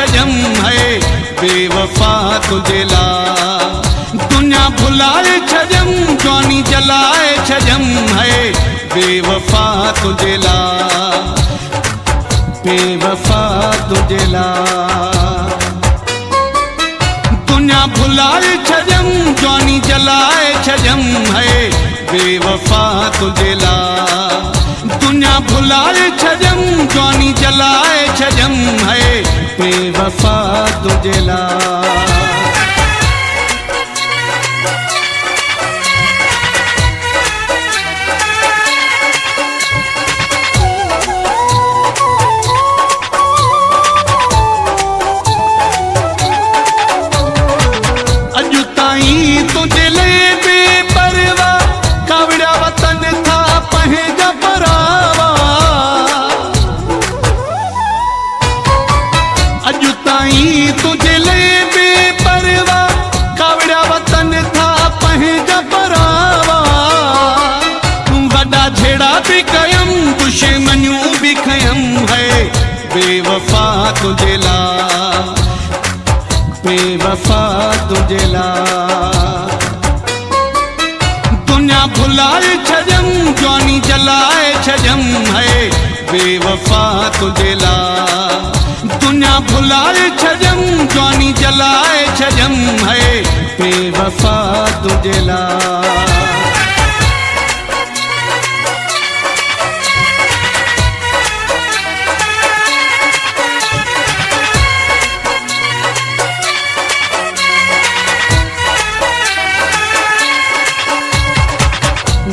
छजम है बेवफा तुझे ला। दुनिया भुलाए छजम जवानी जलाए छजम है बेवफा तुझे ला, बेवफा तुझे ला। दुनिया भुलाए छजम जवानी जलाए छजम है बेवफा तुझे ला। दुनिया भुलाए छजम जवानी जलाए छजम है बेवफा तुझे ला। तुझे ले बेपरवा कावड़ा वतन था पहेजा परावा। अजु ताई तुझे ले बेपरवा कावड़ा वतन था पहेजा परावा। वॾा झेड़ा भी कयम दुश्मनियूं भी खयम है बेवफा तुझे ला, बेवफा तुझे ला। दुनिया भुलाए छजम जवानी जलाए छजम है बेवफा तुझे ला। दुनिया भुलाए छजम जवानी जलाए छजम है बेवफा तुझे ला।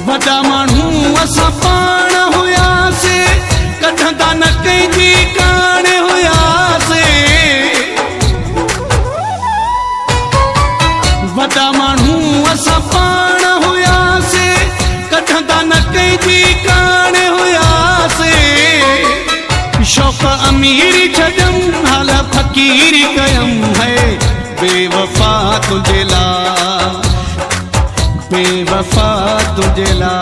वॾा माण्हू असां पाण हुयासीं कढंदा न कंहिंजी कान हुयासीं। वॾा माण्हू असां पाण हुयासीं कढंदा न कंहिंजी कान हुयासीं। शौक़ अमीरी छजम हाल फ़कीरी कयम है बेवफा तुझे ला, बेवफा तुझे ला।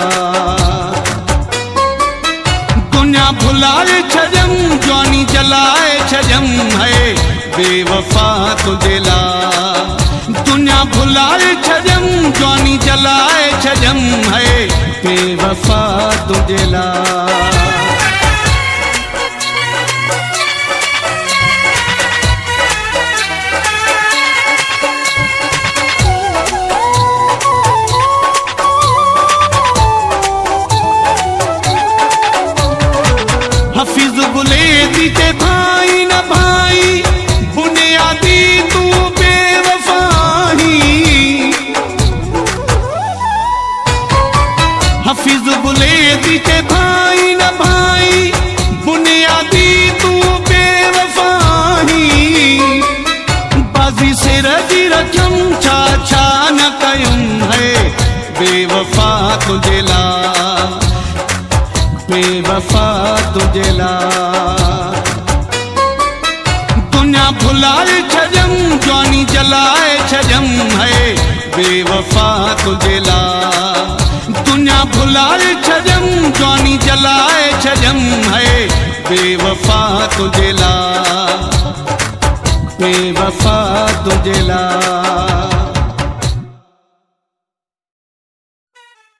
दुनिया भुलाए छजम जवानी जलाए छजम है बेवफा तुझे ला। दुनिया भुलाए छजम जवानी जलाए छजम है बेवफा तुझे ला। हफीज बुलेदी ते भाई न भाई बुनियादी तू बेवफाही। हफीज बुलेदी ते भाई न भाई बुनियादी तू बेवफाही। बाजी से रजी रखम छा छा न कयुम है बेवफा तुझे ला, बेवफा तुझे ला। दुनिया भुलाए छजम जवानी जलाए छजम है बेवफा तुझे ला। दुनिया भुलाए छजम जवानी जलाए छजम है बेवफा तुझे ला, बेवफा तुझे ला।